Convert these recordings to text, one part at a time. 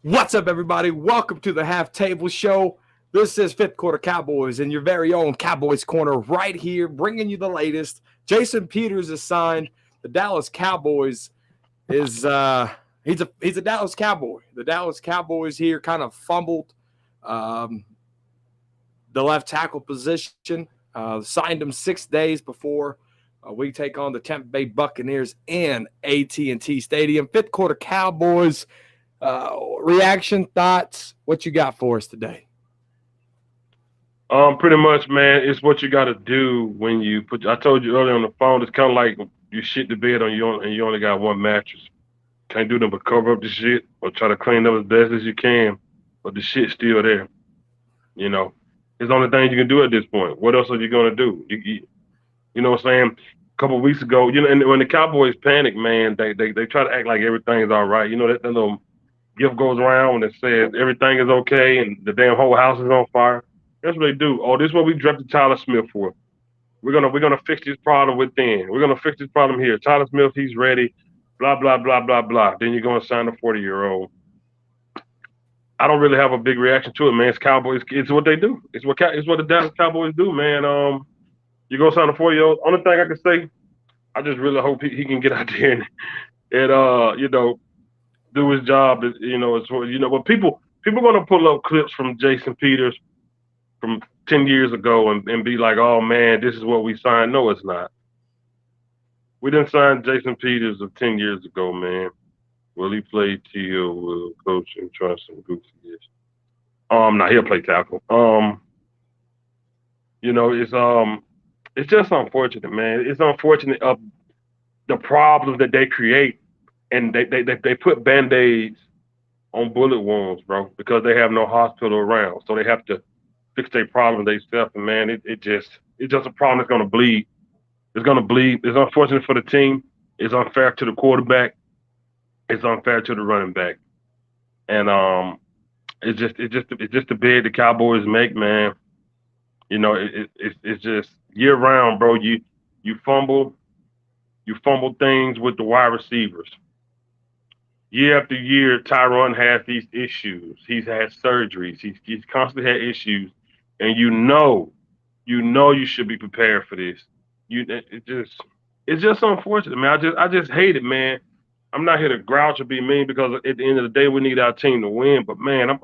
What's up, everybody? Welcome to the Half Table Show. This is Fifth Quarter Cowboys and your very own Cowboys Corner right here, bringing you the latest. Jason Peters is signed. The Dallas Cowboys is he's a Dallas Cowboy. The Dallas Cowboys here kind of fumbled the left tackle position. Signed him 6 days before we take on the Tampa Bay Buccaneers in AT&T Stadium. Fifth Quarter Cowboys. Reaction, thoughts, what you got for us today? Pretty much, man, it's what you got to do when you put. I told you earlier on the phone. It's kind of like you shit the bed on you, and you only got one mattress. Can't do nothing but cover up the shit or try to clean up as best as you can, but the shit's still there. You know, it's the only thing you can do at this point. What else are you gonna do? You know what I'm saying? A couple of weeks ago, and when the Cowboys panic, man, they try to act like everything's all right. You know that little gift goes around that says everything is okay and the damn whole house is on fire. That's what they do. Oh, this is what we drafted Tyler Smith for. We're gonna fix this problem within. We're gonna fix this problem here. Tyler Smith, he's ready. Blah blah blah blah blah. Then you're gonna sign a 40-year-old. I don't really have a big reaction to it, man. It's Cowboys. It's what they do. It's what the Dallas Cowboys do, man. You go sign a 40-year-old. Only thing I can say, I just really hope he can get out there and do his job. But people gonna pull up clips from Jason Peters from 10 years ago and be like, oh man, this is what we signed. No, it's not. We didn't sign Jason Peters of 10 years ago, man. Will he play till will coach and try some goofy years? No, he'll play tackle. It's just unfortunate, man. It's unfortunate of the problems that they create, and they put band-aids on bullet wounds, bro, because they have no hospital around. So they have to fix their problem themselves. And man, it's just a problem that's gonna bleed. It's gonna bleed. It's unfortunate for the team. It's unfair to the quarterback. It's unfair to the running back. And it's just the bid the Cowboys make, man. It's just year round, bro. You fumble things with the wide receivers. Year after year, Tyron has these issues. He's had surgeries. He's constantly had issues, and you should be prepared for this. It's just unfortunate, man. I just hate it, man. I'm not here to grouch or be mean because at the end of the day, we need our team to win. But man,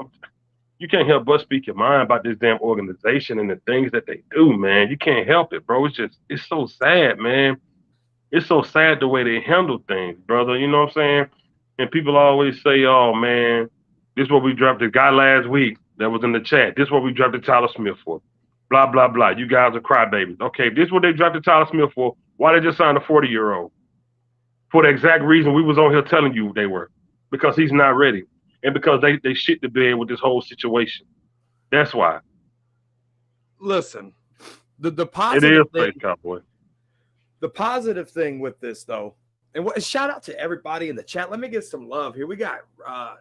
you can't help but speak your mind about this damn organization and the things that they do, man. You can't help it, bro. It's so sad, man. It's so sad the way they handle things, brother. You know what I'm saying? And people always say, oh, man, this is what we drafted. The guy last week that was in the chat, this is what we drafted Tyler Smith for. Blah, blah, blah. You guys are crybabies. Okay, if this is what they drafted Tyler Smith for, why they just signed a 40-year-old? For the exact reason we was on here telling you they were. Because he's not ready. And because they shit the bed with this whole situation. That's why. Listen, the It positive is thing, fake, Cowboy. the positive thing with this though, and shout out to everybody in the chat. Let me get some love here. We got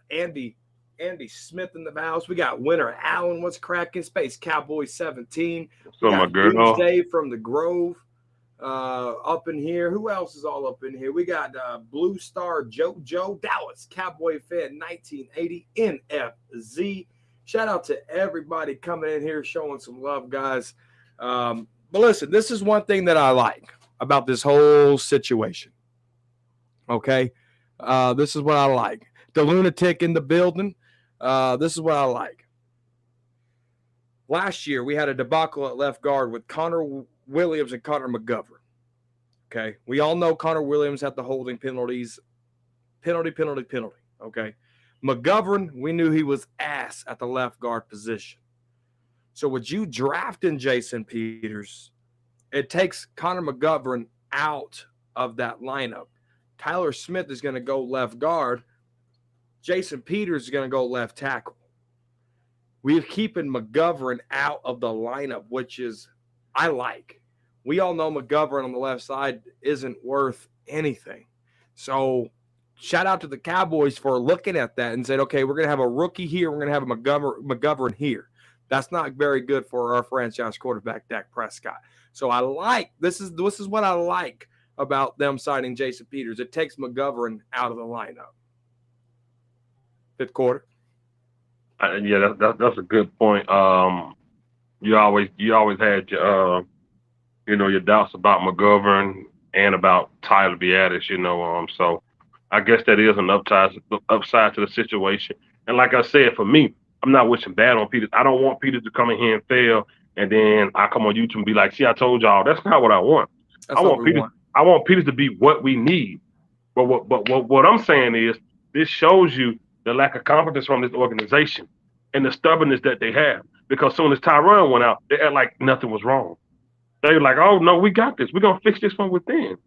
Andy Smith in the house. We got Winter Allen. What's cracking? Space Cowboy 17. So We my got girl. Doomsday from the Grove up in here. Who else is all up in here? We got Blue Star Joe Dallas Cowboy fan 1980 NFZ. Shout out to everybody coming in here showing some love, guys. But listen, this is one thing that I like about this whole situation. Okay, this is what I like. The lunatic in the building. This is what I like. Last year, we had a debacle at left guard with Connor Williams and Connor McGovern. Okay, we all know Connor Williams had the holding penalties. Penalty. Okay, McGovern, we knew he was ass at the left guard position. So with you drafting Jason Peters, it takes Connor McGovern out of that lineup. Tyler Smith is going to go left guard. Jason Peters is going to go left tackle. We're keeping McGovern out of the lineup, which is I like. We all know McGovern on the left side isn't worth anything. So shout out to the Cowboys for looking at that and said, okay, we're going to have a rookie here. We're going to have a McGovern here. That's not very good for our franchise quarterback, Dak Prescott. So I like this is what I like about them signing Jason Peters. It takes McGovern out of the lineup. Fifth quarter. Yeah, that's a good point. You always had your doubts about McGovern and about Tyler Biadasz, so I guess that is an upside to the situation. And like I said, for me, I'm not wishing bad on Peters. I don't want Peters to come in here and fail, and then I come on YouTube and be like, "See, I told y'all." That's not what I want. I That's not want what we Peters. want. I want Peters to be what we need. But what I'm saying is, this shows you the lack of confidence from this organization and the stubbornness that they have. Because soon as Tyron went out, they act like nothing was wrong. They were like, "Oh no, we got this. We're gonna fix this from within.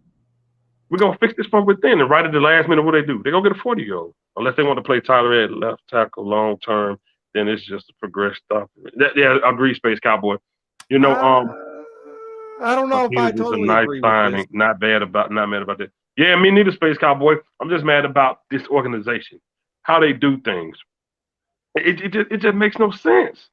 We're gonna fix this from within." And right at the last minute, what they do? They go get a 40-year-old. Unless they want to play Tyler at left tackle long term, then it's just a progress stuff. Yeah, I agree, Space Cowboy. You know, Uh, I don't know if I Peters is a totally nice agree with this. signing. Not mad about that. Yeah, me neither, Space Cowboy. I'm just mad about this organization, how they do things. It just makes no sense.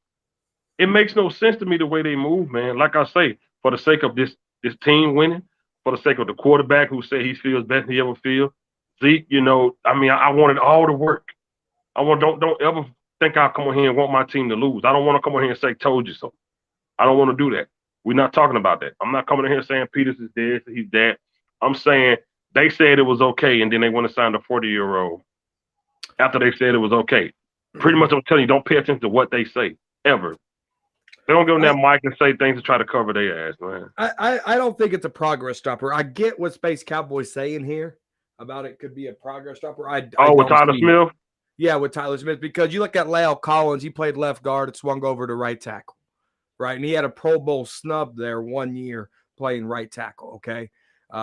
It makes no sense to me the way they move, man. Like I say, for the sake of this team winning, for the sake of the quarterback who said he feels best he ever feel, Zeke, I mean, I wanted all the work. I want don't ever think I'll come on here and want my team to lose. I don't want to come on here and say told you so. I don't want to do that. We're not talking about that. I'm not coming in here saying Peters is dead, he's dead. I'm saying they said it was okay, and then they want to sign a 40-year-old after they said it was okay. Pretty much, I'm telling you, don't pay attention to what they say ever. They don't get on that mic and say things to try to cover their ass, man. I don't think it's a progress stopper. I get what Space Cowboy's saying here about it could be a progress stopper. I With don't Tyler see it. Smith? Yeah, with Tyler Smith, because you look at La'el Collins, he played left guard and swung over to right tackle, right? And he had a Pro Bowl snub there 1 year playing right tackle, okay?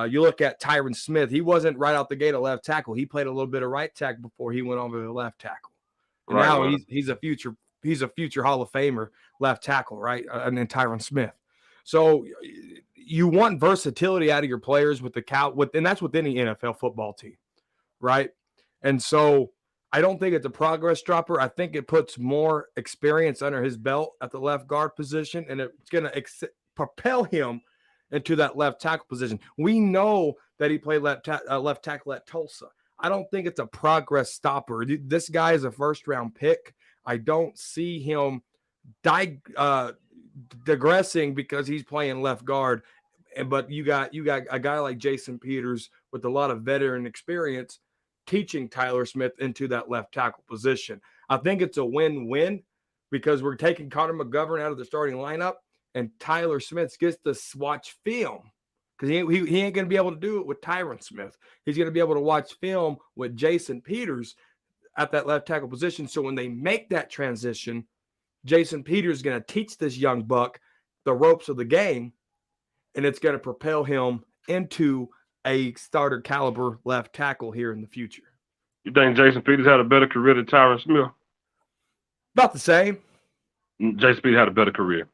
You look at Tyron Smith, he wasn't right out the gate at left tackle. He played a little bit of right tackle before he went over to left tackle. And Right, now man. he's a future Hall of Famer left tackle, right? And then Tyron Smith. So you want versatility out of your players with and that's within the NFL football team, right? And so I don't think it's a progress dropper. I think it puts more experience under his belt at the left guard position, and it's going to propel him into that left tackle position. We know that he played left tackle at Tulsa. I don't think it's a progress stopper. This guy is a first-round pick. I don't see him digressing because he's playing left guard. But you got a guy like Jason Peters with a lot of veteran experience teaching Tyler Smith into that left tackle position. I think it's a win-win because we're taking Connor McGovern out of the starting lineup, and Tyler Smith gets to watch film because he ain't going to be able to do it with Tyron Smith. He's going to be able to watch film with Jason Peters at that left tackle position. So when they make that transition, Jason Peters is going to teach this young buck the ropes of the game, and it's going to propel him into a starter caliber left tackle here in the future. You think Jason Peters had a better career than Tyron Smith? About the same. Jason Peters had a better career.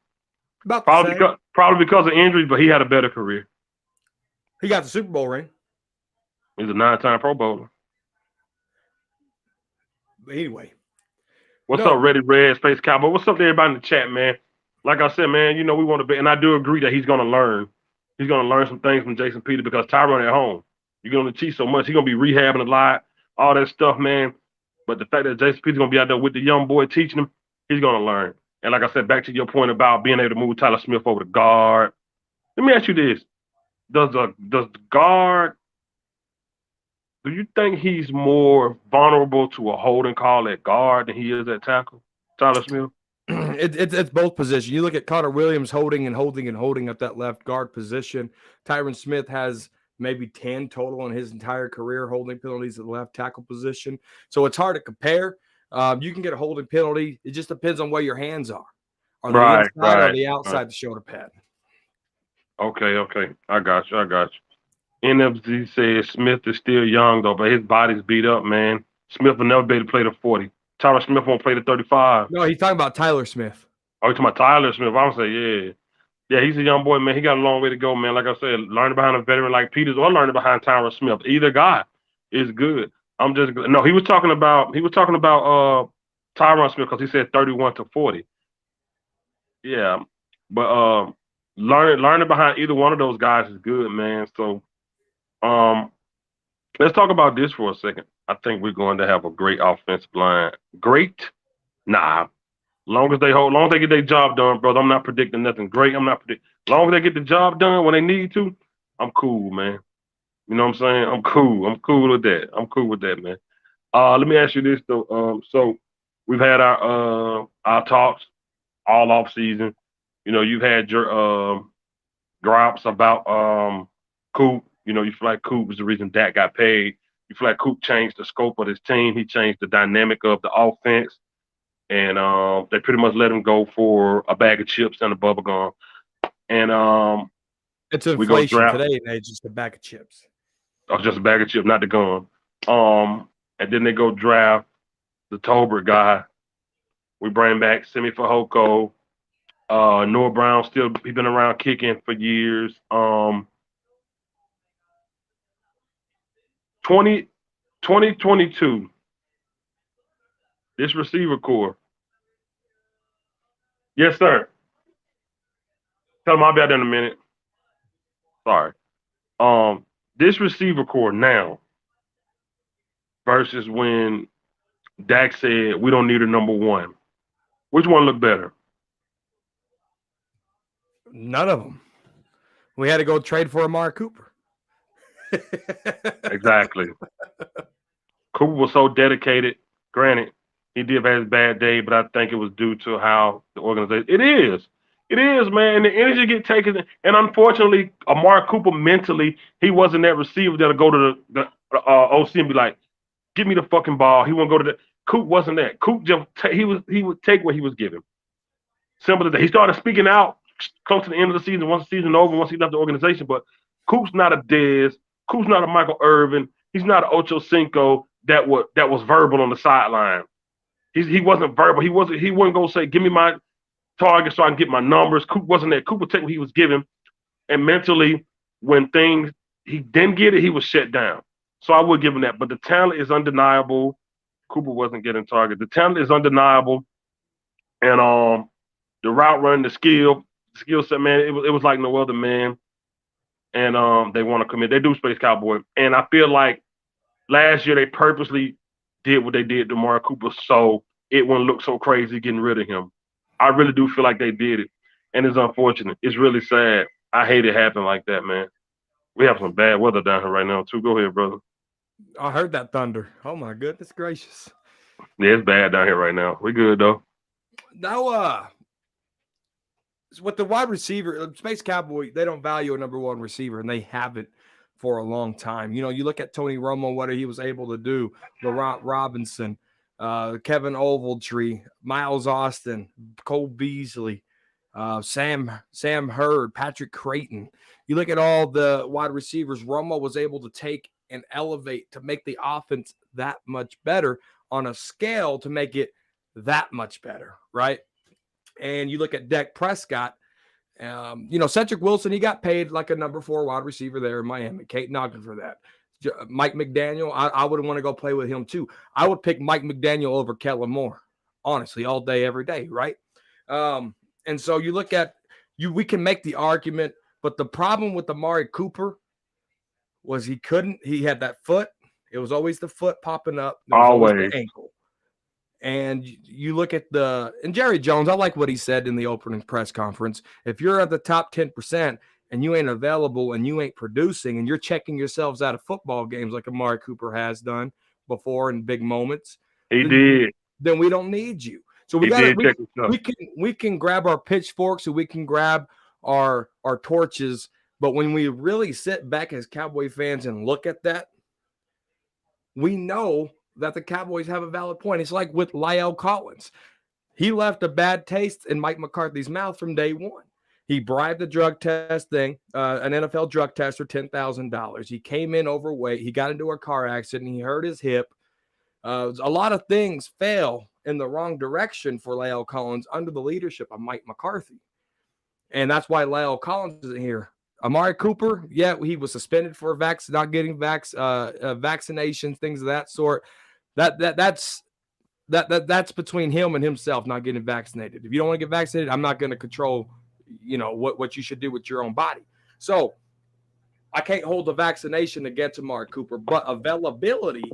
About the same. Probably because of injuries, but he had a better career. He got the Super Bowl ring. He's a 9-time Pro Bowler. But anyway. What's up, Ready Red Space Cowboy? What's up to everybody in the chat, man? Like I said, man, we want to be, and I do agree that he's going to learn. He's going to learn some things from Jason Peters because Tyron at home. You're going to teach so much. He's going to be rehabbing a lot, all that stuff, man. But the fact that Jason Peters is going to be out there with the young boy teaching him, he's going to learn. And like I said, back to your point about being able to move Tyler Smith over to guard. Let me ask you this. Does the guard, do you think he's more vulnerable to a holding call at guard than he is at tackle, Tyler Smith? It's both positions. You look at Connor Williams holding at that left guard position. Tyron Smith has maybe 10 total in his entire career holding penalties at the left tackle position. So it's hard to compare. You can get a holding penalty. It just depends on where your hands are. Are they inside or are they outside the shoulder pad? Okay. I got you. NFZ says Smith is still young, though, but his body's beat up, man. Smith will never be able to play the 40. Tyler Smith won't play the 35. No, he's talking about Tyler Smith. Oh, he's talking about Tyler Smith. I would say, yeah. Yeah, he's a young boy, man. He got a long way to go, man. Like I said, learning behind a veteran like Peters or learning behind Tyler Smith. Either guy is good. He was talking about Tyron Smith because he said 31 to 40. Yeah. But learning behind either one of those guys is good, man. So let's talk about this for a second. I think we're going to have a great offensive line. Great Nah. Long as they get their job done, brother. I'm not predicting nothing great. I'm not predicting. Long as they get the job done when they need to, I'm cool, man. You know what I'm saying? I'm cool. I'm cool with that. I'm cool with that, man. Let me ask you this though. So we've had our talks all off season. You know, you've had your gripes about Coop. You know, you feel like Coop was the reason Dak got paid. You feel like Coop changed the scope of his team. He changed the dynamic of the offense, and they pretty much let him go for a bag of chips and a bubble gum. And It's we go inflation draft. today, and it's just a bag of chips. Oh, just a bag of chips, not the gum. And then they go draft the Tolbert guy. We bring back Simi Fehoko. Noah Brown still he been around kicking for years. 20, 2022, this receiver core. Yes, sir. Tell him I'll be out there in a minute. Sorry. This receiver core now versus when Dak said we don't need a number one. Which one look better? None of them. We had to go trade for Amari Cooper. Exactly. Cooper was so dedicated. Granted, he did have his bad day, but I think it was due to how the organization. It is. It is, man. And the energy get taken. And unfortunately, Amari Cooper mentally, he wasn't that receiver that'll go to the OC and be like, "Give me the fucking ball." He wouldn't go to the. Coop wasn't that. Coop just he would take what he was given. Simple as that. He started speaking out close to the end of the season, once the season over, once he left the organization. But Coop's not a Dez. Coop's not a Michael Irvin. He's not an Ocho Cinco that was verbal on the sideline. He wasn't verbal. He wouldn't go say, "Give me my target so I can get my numbers." Coop wasn't that. Coop would take what he was given, and mentally, when things he didn't get it, he was shut down. So I would give him that. But the talent is undeniable. Cooper wasn't getting target. The talent is undeniable, and the route run, the skill set, man, it was like no other, man. And they want to commit. They do Space Cowboy, and I feel like last year they purposely did what they did to Amari Cooper so it wouldn't look so crazy getting rid of him. I really do feel like they did it, and it's unfortunate. It's really sad. I hate it happen like that, man. We have some bad weather down here right now too. Go ahead, brother. I heard that thunder. Oh my goodness gracious. Yeah, it's bad down here right now. We good though. Now, with the wide receiver, Space Cowboy, they don't value a number one receiver, and they haven't for a long time. You know, you look at Tony Romo, what he was able to do, Laurent Robinson, Kevin Ogletree, Miles Austin, Cole Beasley, Sam Hurd, Patrick Creighton. You look at all the wide receivers Romo was able to take and elevate to make the offense that much better on a scale to make it that much better, right? And you look at Dak Prescott, Cedric Wilson, he got paid like a number 4 wide receiver there in Miami. Kate Nogden for that. Mike McDaniel, I would want to go play with him too. I would pick Mike McDaniel over Kellen Moore, honestly, all day, every day, right? And so you look at we can make the argument, but the problem with Amari Cooper was he had that foot. It was always the foot popping up. There was always the ankle. And you look at and Jerry Jones, I like what he said in the opening press conference. If you're at the top 10% and you ain't available and you ain't producing and you're checking yourselves out of football games like Amari Cooper has done before in big moments, then we don't need you. So we can grab our pitchforks and we can grab our torches, but when we really sit back as Cowboy fans and look at that, we know that the Cowboys have a valid point. It's like with La'el Collins. He left a bad taste in Mike McCarthy's mouth from day one. He bribed the drug test thing, an NFL drug tester, $10,000. He came in overweight. He got into a car accident. He hurt his hip. A lot of things fell in the wrong direction for La'el Collins under the leadership of Mike McCarthy. And that's why La'el Collins isn't here. Amari Cooper, yeah, he was suspended for not getting vaccinations, things of that sort. That's between him and himself not getting vaccinated. If you don't want to get vaccinated, I'm not going to control, what you should do with your own body. So I can't hold the vaccination against Amari Cooper, but availability,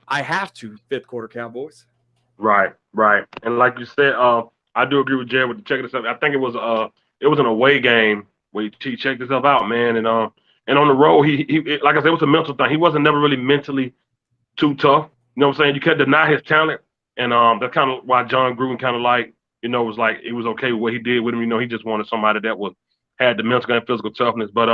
I have to. Fifth quarter Cowboys. Right, right. And like you said, I do agree with Jared with the checking this up. I think it was an away game where he checked himself out, man, and on the road he like I said, it was a mental thing. He wasn't never really mentally too tough. You know what I'm saying? You can't deny his talent, and that's kind of why John Gruden kind of like was like it was okay with what he did with him. He just wanted somebody that was had the mental and physical toughness. But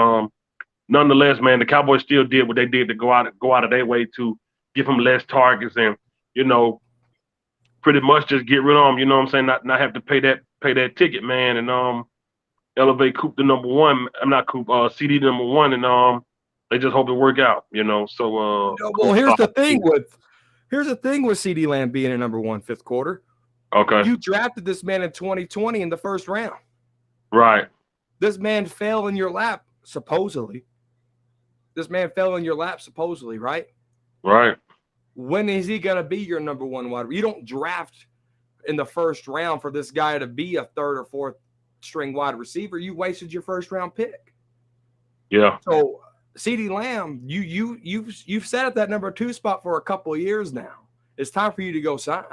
nonetheless, man, the Cowboys still did what they did to go out of their way to give him less targets and you know pretty much just get rid of him. You know what I'm saying? Not have to pay that ticket, man, and elevate Coop to number one. I'm not Coop, CD to number one, and they just hope it work out. So well, here's the thing with CD Lamb being a number one fifth quarter. Okay. You drafted this man in 2020 in the first round. Right. This man fell in your lap, supposedly. Right? Right. When is he going to be your number one wide receiver? You don't draft in the first round for this guy to be a third or fourth string wide receiver. You wasted your first round pick. Yeah. So CeeDee Lamb, you've sat at that number two spot for a couple of years now. It's time for you to go sign.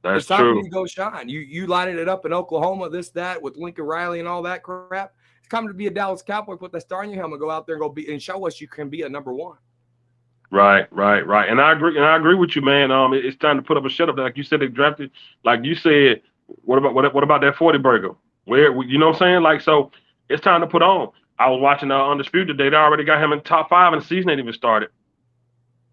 That's true. For you to go shine. You lighted it up in Oklahoma, that with Lincoln Riley and all that crap. It's time to be a Dallas Cowboy, put that star in your helmet, go out there and and show us you can be a number one. Right. And I agree with you, man. It's time to put up a shut up. Like you said, they drafted, like you said, what about that 40 burger? Where you know what I'm saying? Like, so it's time to put on. I was watching Undisputed today. They already got him in top 5 and the season ain't even started.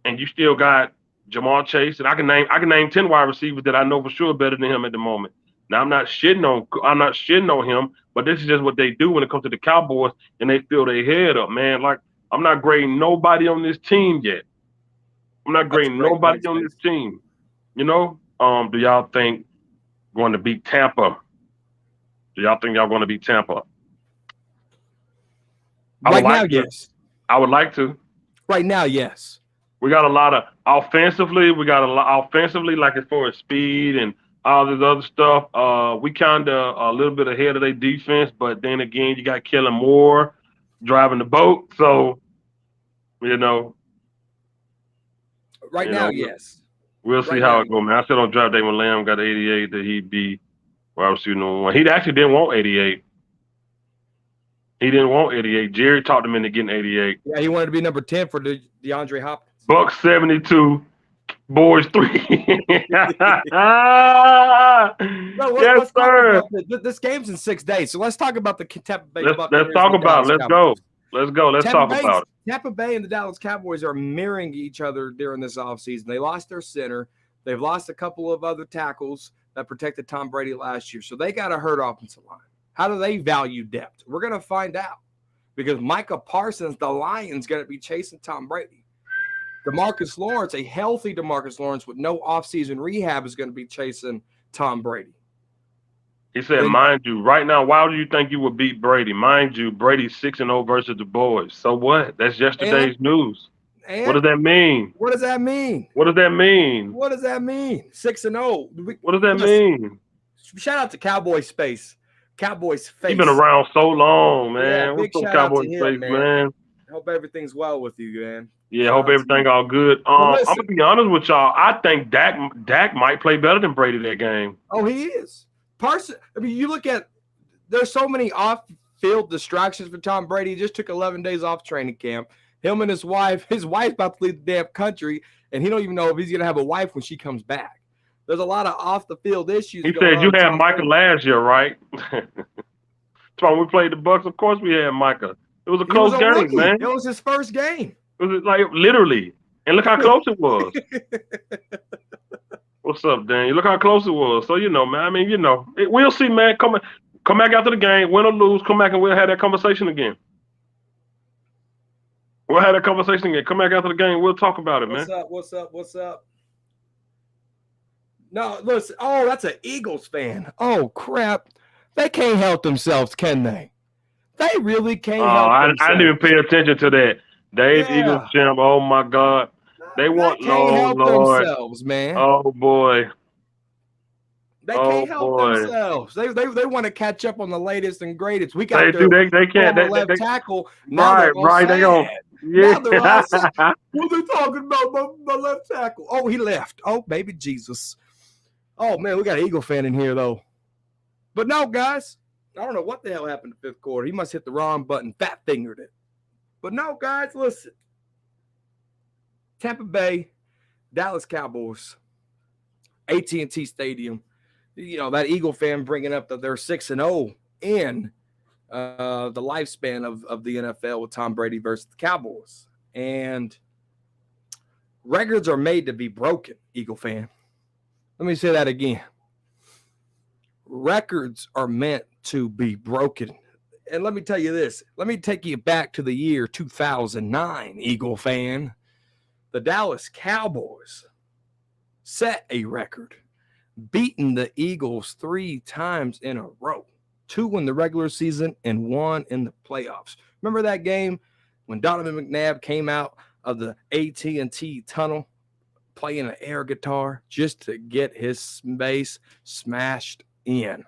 And you still got Jamar Chase, and I can name 10 wide receivers that I know for sure better than him at the moment. Now I'm not shitting on him, but this is just what they do when it comes to the Cowboys, and they fill their head up, man. Like I'm not grading nobody on this team yet. I'm not grading nobody on this team. Do y'all think going to beat Tampa? Do y'all think y'all going to beat Tampa? Right now, yes. I would like to. Right now, yes. We got a lot of offensively. Like as far as speed and all this other stuff. We kind of a little bit ahead of their defense, but then again, you got Kellen Moore driving the boat. So, Right now, yes. We'll see how it goes, man. I said on draft day when Lamb got 88 that he'd be wide receiver number one. He actually didn't want 88. He didn't want 88. Jerry talked him into getting 88. Yeah, he wanted to be number 10 for DeAndre Hopkins. Buck 72, boys 3. Yes, sir. This game's in 6 days, so let's talk about the Tampa Bay Buccaneers. Let's talk about it. Let's go. Let's talk about it. Tampa Bay and the Dallas Cowboys are mirroring each other during this offseason. They lost their center. They've lost a couple of other tackles that protected Tom Brady last year, so they got a hurt offensive line. How do they value depth? We're going to find out because Micah Parsons, the Lions, going to be chasing Tom Brady. DeMarcus Lawrence, a healthy DeMarcus Lawrence with no offseason rehab, is going to be chasing Tom Brady. He said, mind you, right now, why do you think you would beat Brady? Mind you, Brady's 6-0 versus the boys. So what? That's yesterday's news. What does that mean? What does that mean? 6-0. What does that mean? What does that mean? Shout out to Cowboys Face. Cowboys Face. He's been around so long, man. Yeah, what's up, Cowboys Face, man? Hope everything's well with you, man. Yeah, hope everything all good. I'm gonna be honest with y'all. I think Dak might play better than Brady that game. Oh, he is. Parsons. I mean, you look at there's so many off-field distractions for Tom Brady. He just took 11 days off training camp. Him and his wife's about to leave the damn country, and he don't even know if he's gonna have a wife when she comes back. There's a lot of off-the-field issues. He said you had Micah last year, right? That's why we played the Bucs. Of course, we had Micah. It was a close game, man. It was his first game. It was like literally, and look how close it was. What's up, Daniel? Look how close it was. So man. I mean, we'll see, man. Come back after the game, win or lose. Come back and we'll have that conversation again. We'll have that conversation again. Come back after the game. We'll talk about it, man. What's up? No, listen. Oh, that's an Eagles fan. Oh, crap. They can't help themselves, can they? They really can't help themselves. I didn't even pay attention to that. Dave Eagles champ. Oh, my God. They want themselves, man. Oh, boy. They Oh can't help boy, themselves. They want to catch up on the latest and greatest. We they got do. their They can't. former left tackle. Now they're Right, all right. They sad. go. Now they're all sad. Yeah. What are they talking about? My left tackle. Oh, he left. Oh, baby Jesus. Oh man, we got an Eagle fan in here though. But no, guys, I don't know what the hell happened in the fifth quarter. He must hit the wrong button, fat fingered it. But no, guys, listen. Tampa Bay, Dallas Cowboys, AT&T Stadium. You know, that Eagle fan bringing up that they're 6-0 in the lifespan of the NFL with Tom Brady versus the Cowboys. And records are made to be broken, Eagle fan. Let me say that again. Records are meant to be broken. And let me tell you this. Let me take you back to the year 2009, Eagle fan. The Dallas Cowboys set a record, beating the Eagles 3 times in a row. 2 in the regular season and 1 in the playoffs. Remember that game when Donovan McNabb came out of the AT&T tunnel playing an air guitar just to get his bass smashed in?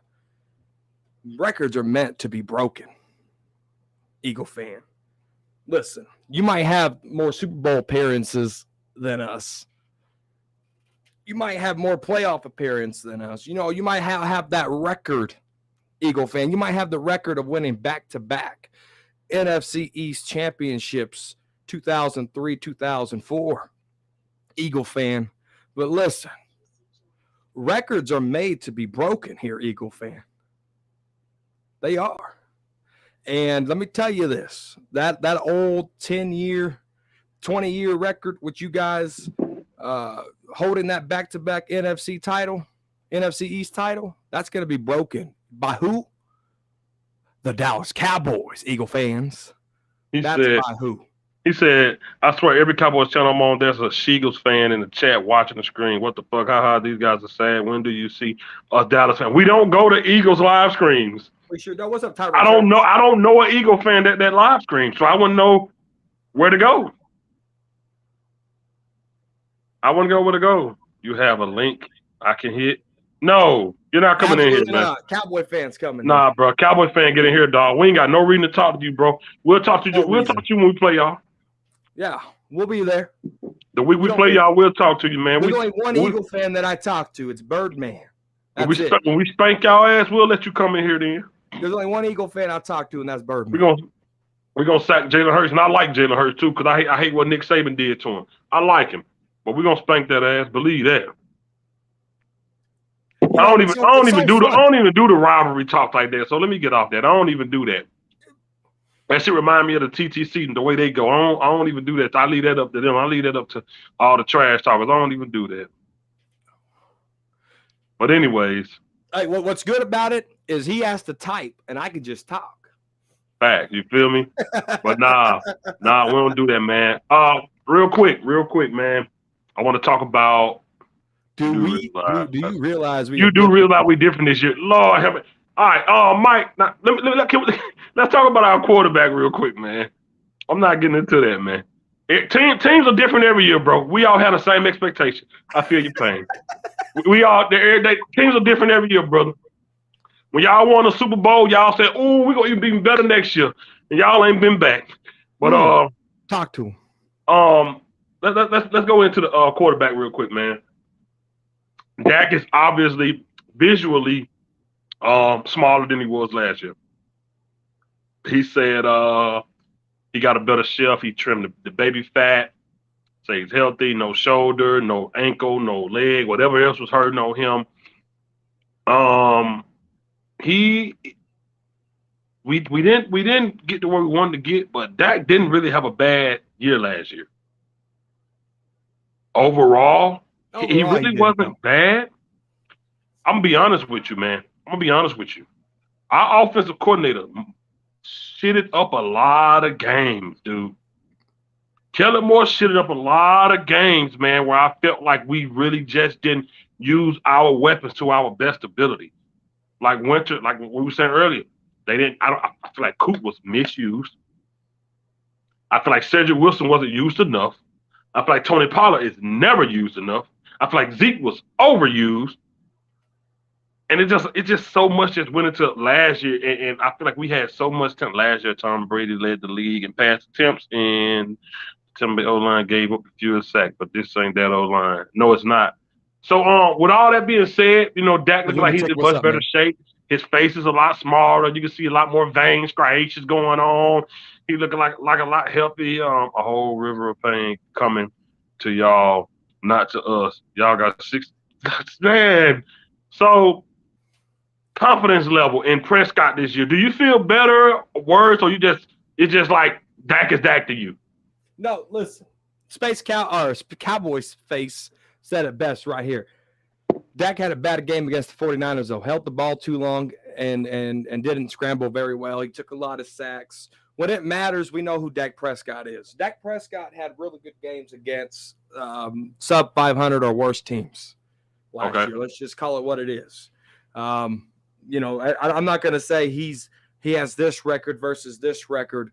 Records are meant to be broken, Eagle fan. Listen, you might have more Super Bowl appearances than us. You might have more playoff appearances than us. You know, you might have that record, Eagle fan. You might have the record of winning back-to-back NFC East championships, 2003, 2004, Eagle fan. But listen, records are made to be broken here, Eagle fan. They are. And let me tell you this, that old 10-year, 20-year record with you guys holding that back-to-back NFC East title, that's going to be broken. By who? The Dallas Cowboys, Eagle fans. That's by who? He said, I swear every Cowboys channel I'm on, there's a Eagles fan in the chat watching the screen. What the fuck? Haha, these guys are sad. When do you see a Dallas fan? We don't go to Eagles live streams. We sure don't. What's up, Tyler? I don't know an Eagle fan that live streams, so I wouldn't know where to go. I wouldn't know where to go. You have a link I can hit? No, you're not coming in here, man. Cowboy fans coming. Nah, bro. Cowboy fan, get in here, dog. We ain't got no reason to talk to you, bro. We'll talk to you. We'll talk to you when we play y'all. Yeah, we'll be there. The week we play y'all, we'll talk to you, man. There's only one Eagle fan that I talk to. It's Birdman. When we spank y'all ass, we'll let you come in here then. There's only one Eagle fan I talk to, and that's Birdman. We're gonna sack Jalen Hurts, and I like Jalen Hurts too, because I hate what Nick Saban did to him. I like him, but we're gonna spank that ass. Believe that. I don't even do the rivalry talk like that. So let me get off that. I don't even do that. That shit remind me of the TTC and the way they go. I don't even do that. I leave that up to them. I leave that up to all the trash talkers. I don't even do that. But anyways. Hey, what's good about it is he has to type and I can just talk. Fact, you feel me? But nah, we don't do that, man. Real quick, man. I want to talk about. Do you realize we different this year? Lord have it. All right, Mike. Now, let's talk about our quarterback real quick, man. I'm not getting into that, man. Teams are different every year, bro. We all have the same expectation. I feel your pain. Teams are different every year, brother. When y'all won a Super Bowl, y'all said, "Oh, we're gonna be better next year," and y'all ain't been back. But talk to him. Let's go into the quarterback real quick, man. Dak is obviously visually smaller than he was last year. He said he got a better shelf. He trimmed the baby fat. Say he's healthy, no shoulder, no ankle, no leg, whatever else was hurting on him. We didn't get to where we wanted to get, but Dak didn't really have a bad year last year. Overall, he really wasn't bad. I'm gonna be honest with you, man. Our offensive coordinator shitted up a lot of games, dude. Kellen Moore shitted up a lot of games, man, where I felt like we really just didn't use our weapons to our best ability. Like what we were saying earlier, they didn't. I feel like Coop was misused. I feel like Cedric Wilson wasn't used enough. I feel like Tony Pollard is never used enough. I feel like Zeke was overused. And it just so much just went into last year, and I feel like we had so much talent last year. Tom Brady led the league in pass attempts, and Tampa Bay O-line gave up a few sacks, but this ain't that O-line. No, it's not. So, with all that being said, Dak looks Let like me he's check in what's much up, better man. shape. His face is a lot smaller. You can see a lot more veins, striations going on. He looking like a lot healthy. A whole river of pain coming to y'all, not to us. Y'all got six. Man, so confidence level in Prescott this year. Do you feel better, worse, or it's just like Dak is Dak to you? No, listen. Cowboys face said it best right here. Dak had a bad game against the 49ers, though. Held the ball too long and didn't scramble very well. He took a lot of sacks. When it matters, we know who Dak Prescott is. Dak Prescott had really good games against sub 500 or worse teams last year. Let's just call it what it is. I'm not going to say he has this record versus this record.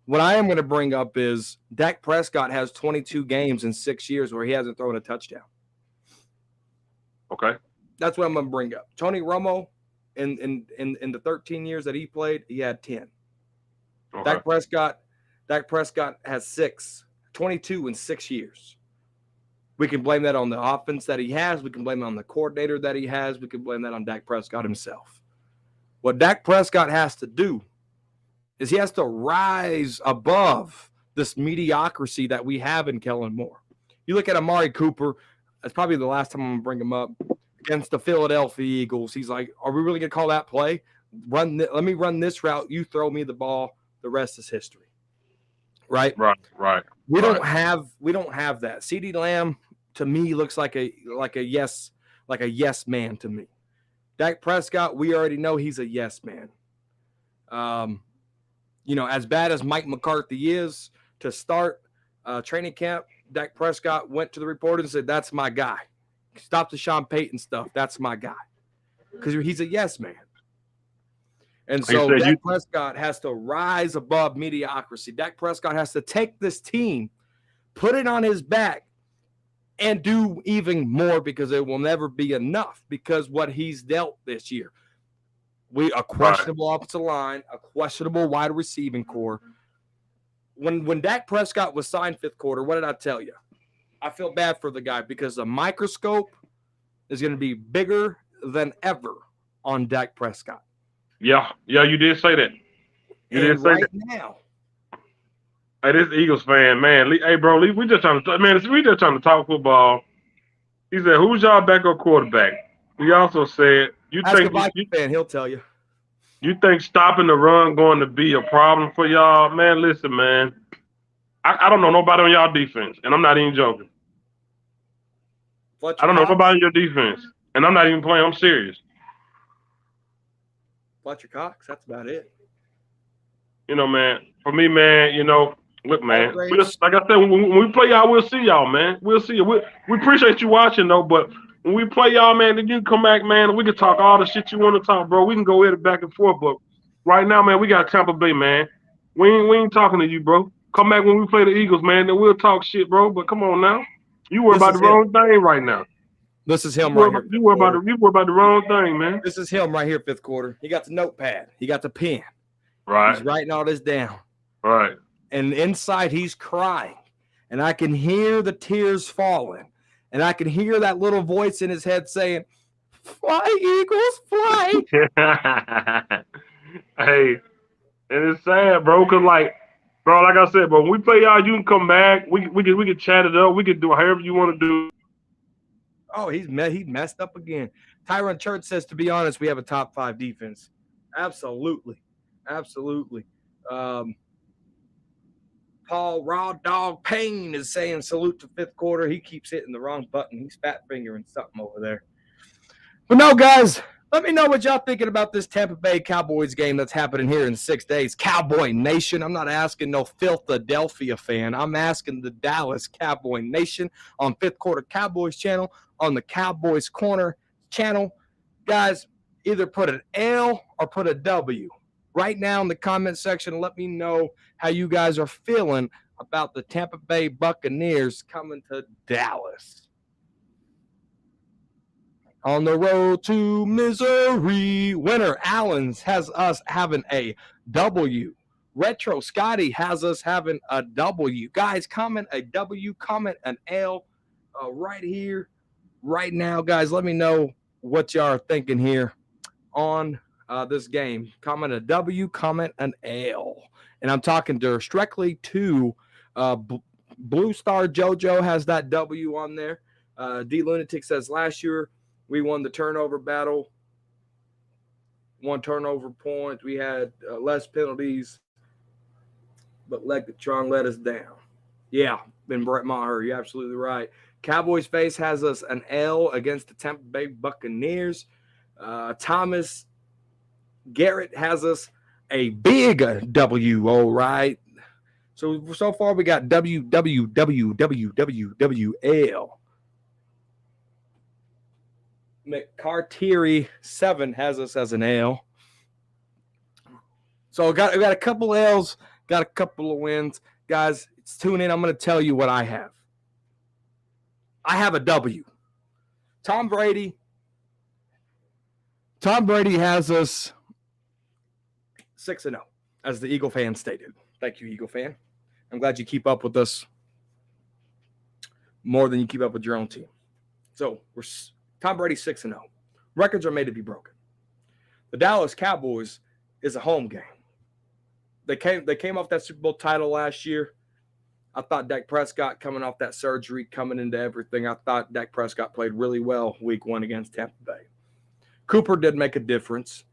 What I am going to bring up is Dak Prescott has 22 games in 6 years where he hasn't thrown a touchdown. Okay. That's what I'm going to bring up. Tony Romo, in the 13 years that he played, he had 10. Okay. Dak Prescott has 22 in 6 years. We can blame that on the offense that he has. We can blame it on the coordinator that he has. We can blame that on Dak Prescott himself. What Dak Prescott has to do is he has to rise above this mediocrity that we have in Kellen Moore. You look at Amari Cooper, that's probably the last time I'm going to bring him up, against the Philadelphia Eagles. He's like, are we really going to call that play? Let me run this route. You throw me the ball. The rest is history. Right? Right. We don't have that. CeeDee Lamb to me looks like a yes man to me. Dak Prescott, we already know he's a yes man. As bad as Mike McCarthy is to start training camp, Dak Prescott went to the reporter and said, that's my guy. Stop the Sean Payton stuff. That's my guy. Because he's a yes man. And so Dak Prescott has to rise above mediocrity. Dak Prescott has to take this team, put it on his back, and do even more because it will never be enough because what he's dealt this year. A questionable offensive line, a questionable wide receiving core. When Dak Prescott was signed fifth quarter, what did I tell you? I feel bad for the guy because the microscope is going to be bigger than ever on Dak Prescott. Yeah, you did say that. You did say that. Now. Hey, this Eagles fan, man. Hey, bro, we just trying to talk football. He said, "Who's y'all backup quarterback?" He also said, Ask a Viking fan, he'll tell you. You think stopping the run going to be a problem for y'all? Man, listen, man. I don't know nobody on y'all defense, and I'm not even joking. I don't know nobody on your defense, and I'm not even playing. I'm serious. Fletcher Cox, that's about it. Man, for me, man, look, man, like I said, when we play y'all, we'll see y'all, man. We'll see you. We appreciate you watching, though, but when we play y'all, man, then you can come back, man, and we can talk all the shit you want to talk, bro. We can go at it back and forth, but right now, man, we got Tampa Bay, man. We ain't talking to you, bro. Come back when we play the Eagles, man, then we'll talk shit, bro, but come on now. You worry about the wrong thing right now. This is him right here. You worry about the wrong thing, man. This is him right here, fifth quarter. He got the notepad. He got the pen. Right. He's writing all this down. Right. And inside he's crying. And I can hear the tears falling. And I can hear that little voice in his head saying, "Fly, Eagles, fly." Hey, and it's sad, bro, because like I said, bro, when we play y'all, you can come back. We can chat it up. We can do however you want to do. Oh, he messed up again. Tyron Church says, to be honest, we have a top 5 defense. Absolutely. Paul Raw Dog Payne is saying salute to fifth quarter. He keeps hitting the wrong button. He's fat fingering something over there. But no, guys, let me know what y'all thinking about this Tampa Bay Cowboys game that's happening here in 6 days. Cowboy Nation. I'm not asking no Philadelphia fan. I'm asking the Dallas Cowboy Nation on Fifth Quarter Cowboys channel, on the Cowboys Corner channel. Guys, either put an L or put a W. Right now in the comment section, let me know how you guys are feeling about the Tampa Bay Buccaneers coming to Dallas. On the road to misery. Winner Allen's has us having a W. Retro Scotty has us having a W. Guys, comment a W, comment an L right here, right now. Guys, let me know what y'all are thinking here on this game. Comment a W, comment an L. And I'm talking directly to Blue Star JoJo has that W on there. D Lunatic says last year we won the turnover battle. 1 turnover point. We had less penalties, but Legatron let us down. Yeah, Ben Brett Maher, you're absolutely right. Cowboys face has us an L against the Tampa Bay Buccaneers. Thomas Garrett has us a big W. All right. So far we got W, W, W, W, W, W, L. McCartieri 7 has us as an L. So we got a couple L's, got a couple of wins. Guys, tune in. I'm going to tell you what I have. I have a W. Tom Brady has us 6-0, as the Eagle fan stated. Thank you, Eagle fan. I'm glad you keep up with us more than you keep up with your own team. So we're Tom Brady 6-0. Records are made to be broken. The Dallas Cowboys is a home game. They came off that Super Bowl title last year. I thought Dak Prescott coming off that surgery, coming into everything, I thought Dak Prescott played really well week 1 against Tampa Bay. Cooper did make a difference.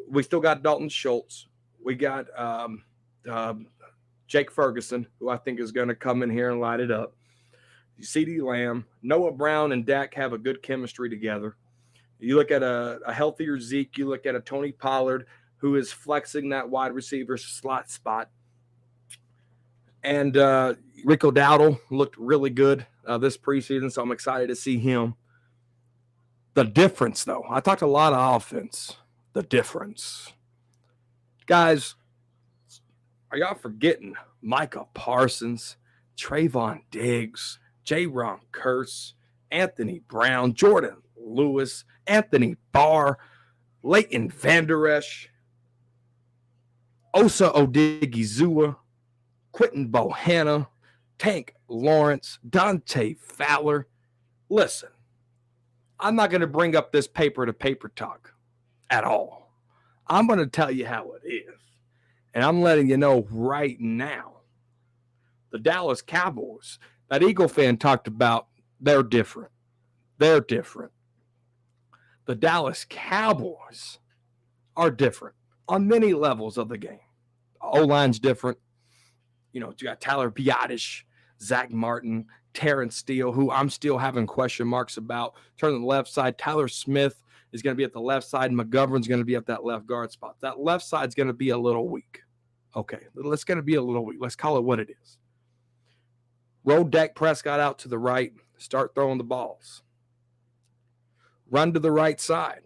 We still got Dalton Schultz. We got Jake Ferguson, who I think is going to come in here and light it up. CeeDee Lamb, Noah Brown, and Dak have a good chemistry together. You look at a healthier Zeke. You look at a Tony Pollard, who is flexing that wide receiver slot spot. And Rico Dowdle looked really good this preseason, so I'm excited to see him. The difference, though, I talked a lot of offense. The difference. Guys, are y'all forgetting Micah Parsons, Trayvon Diggs, J-Ron Curse, Anthony Brown, Jordan Lewis, Anthony Barr, Leighton Vander Esch, Osa Odigizua, Quentin Bohanna, Tank Lawrence, Dante Fowler. Listen, I'm not going to bring up this paper-to-paper talk at all. I'm going to tell you how it is. And I'm letting you know right now, the Dallas Cowboys, that Eagle fan talked about, they're different. They're different. The Dallas Cowboys are different on many levels of the game. O-line's different. You know, you got Tyler Biadasz, Zach Martin, Terrence Steele, who I'm still having question marks about. Turn to the left side, Tyler Smith is going to be at the left side. McGovern's going to be at that left guard spot. That left side's going to be a little weak. Okay, it's going to be a little weak. Let's call it what it is. Roll Dak Prescott out to the right. Start throwing the balls. Run to the right side.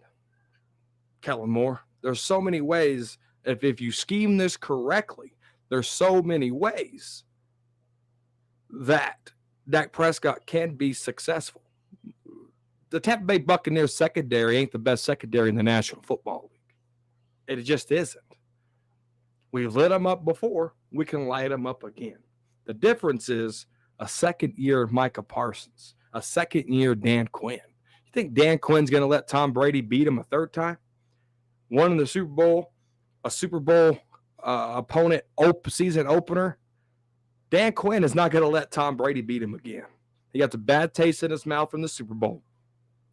Kellen Moore. There's so many ways. If you scheme this correctly, there's so many ways that Dak Prescott can be successful. The Tampa Bay Buccaneers secondary ain't the best secondary in the National Football League. It just isn't. We've lit them up before. We can light them up again. The difference is a second-year Micah Parsons, a second-year Dan Quinn. You think Dan Quinn's going to let Tom Brady beat him a third time? Won in the Super Bowl, a Super Bowl opponent season opener. Dan Quinn is not going to let Tom Brady beat him again. He got the bad taste in his mouth from the Super Bowl.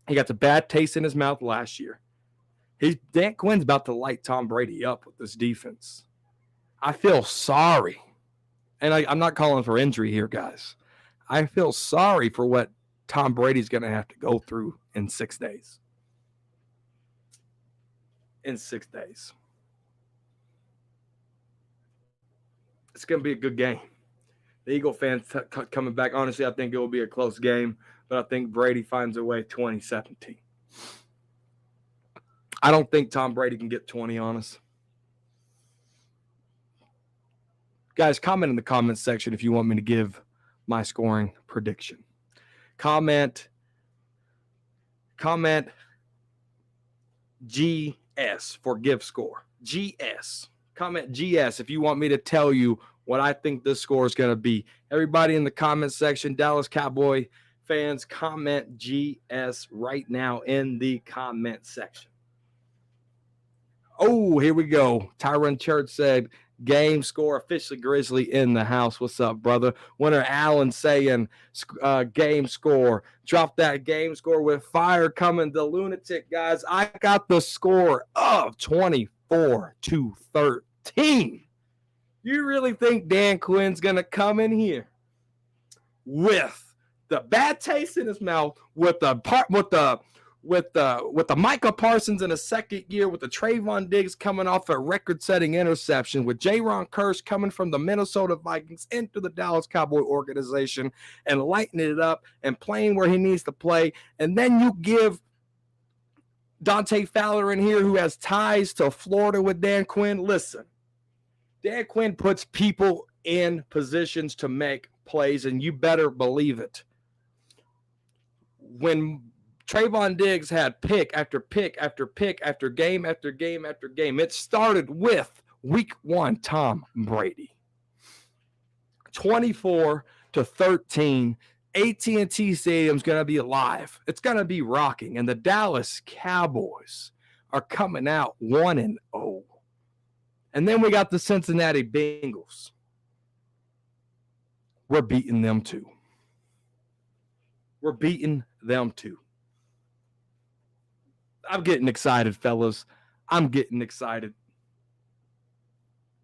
He got the bad taste in his mouth last year. Dan Quinn's about to light Tom Brady up with this defense. I feel sorry. And I'm not calling for injury here, guys. I feel sorry for what Tom Brady's going to have to go through in 6 days. In 6 days. It's going to be a good game. The Eagle fans coming back. Honestly, I think it will be a close game, but I think Brady finds a way 2017. I don't think Tom Brady can get 20 on us. Guys, comment in the comments section if you want me to give my scoring prediction. Comment GS for gift score. GS. Comment GS if you want me to tell you what I think this score is going to be. Everybody in the comment section, Dallas Cowboy fans, comment GS right now in the comment section. Oh, here we go. Tyron Church said, game score officially Grizzly in the house. What's up, brother? Winner Allen saying game score. Drop that game score with fire coming. The Lunatic, guys. I got the score of 24-13. You really think Dan Quinn's going to come in here with the bad taste in his mouth, with the Micah Parsons in a second year, with the Trayvon Diggs coming off a record-setting interception, with Jaron Kearse coming from the Minnesota Vikings into the Dallas Cowboy organization and lighting it up and playing where he needs to play, and then you give Dante Fowler in here who has ties to Florida with Dan Quinn. Listen, Dan Quinn puts people in positions to make plays, and you better believe it. When Trayvon Diggs had pick after pick after pick after game after game after game, it started with week 1 Tom Brady. 24-13. AT&T Stadium's going to be alive. It's going to be rocking, and the Dallas Cowboys are coming out 1-0. And then we got the Cincinnati Bengals. We're beating them too. We're beating them too. I'm getting excited, fellas. I'm getting excited.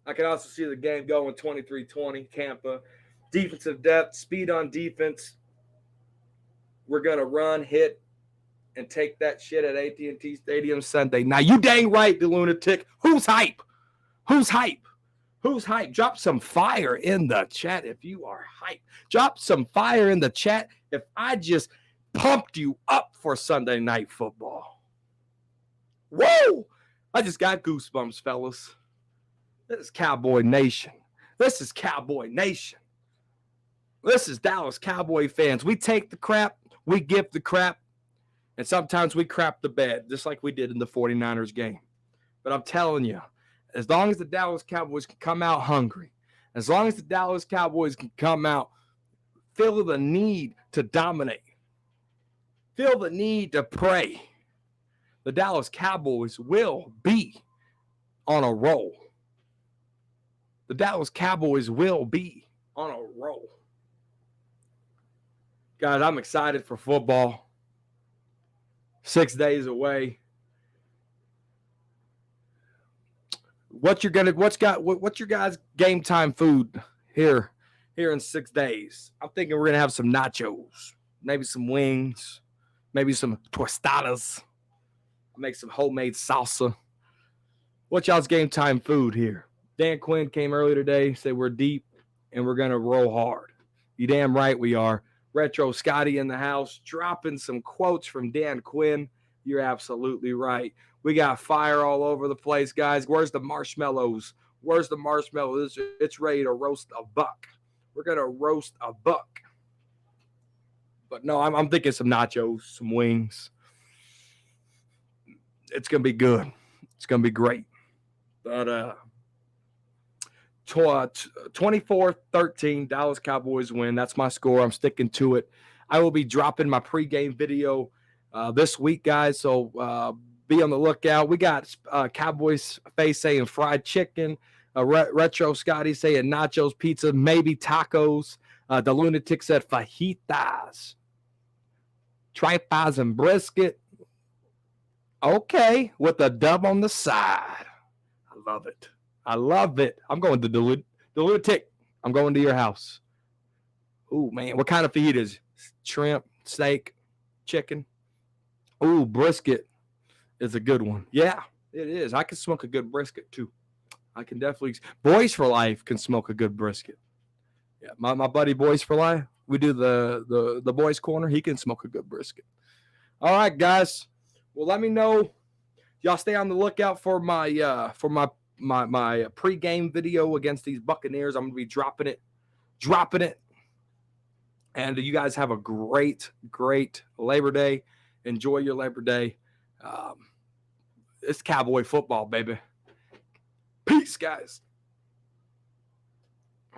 I can also see the game going 23-20, Tampa. Defensive depth, speed on defense. We're going to run, hit, and take that shit at AT&T Stadium Sunday. Now, you dang right, the Lunatic. Who's hype? Who's hype? Who's hype? Drop some fire in the chat if you are hype. Drop some fire in the chat if I just pumped you up for Sunday Night Football. Whoa! I just got goosebumps, fellas. This is Cowboy Nation. This is Cowboy Nation. This is Dallas Cowboy fans. We take the crap, we give the crap, and sometimes we crap the bed, just like we did in the 49ers game. But I'm telling you, as long as the Dallas Cowboys can come out hungry, as long as the Dallas Cowboys can come out, feel the need to dominate, feel the need to pray, the Dallas Cowboys will be on a roll. The Dallas Cowboys will be on a roll. Guys, I'm excited for football. 6 days away. What's your guys' game time food here in 6 days? I'm thinking we're gonna have some nachos, maybe some wings, maybe some tostadas. I'll make some homemade salsa. What's y'all's game time food here? Dan Quinn came earlier today, said we're deep and we're gonna roll hard. You damn right we are. Retro Scotty in the house, dropping some quotes from Dan Quinn. You're absolutely right. We got fire all over the place, guys. Where's the marshmallows? Where's the marshmallows? It's ready to roast a buck. We're going to roast a buck. But no, I'm thinking some nachos, some wings. It's going to be good. It's going to be great. But 24-13, Dallas Cowboys win. That's my score. I'm sticking to it. I will be dropping my pregame video this week, guys. So be on the lookout. We got Cowboys face saying fried chicken. Retro Scotty saying nachos, pizza, maybe tacos. The Lunatic said fajitas. Tripas and brisket. Okay, with a dub on the side. I love it. I love it. I'm going to the Lunatic. I'm going to your house. Ooh, man. What kind of fajitas? Shrimp, steak, chicken. Ooh, brisket is a good one. Yeah, it is. I can smoke a good brisket, too. I can definitely. Boys for Life can smoke a good brisket. Yeah, my buddy Boys for Life, we do the boys corner. He can smoke a good brisket. All right, guys. Well, let me know. Y'all stay on the lookout for my pregame video against these Buccaneers. I'm going to be dropping it. And you guys have a great Labor Day. Enjoy your Labor Day. It's Cowboy football, baby. Peace, guys.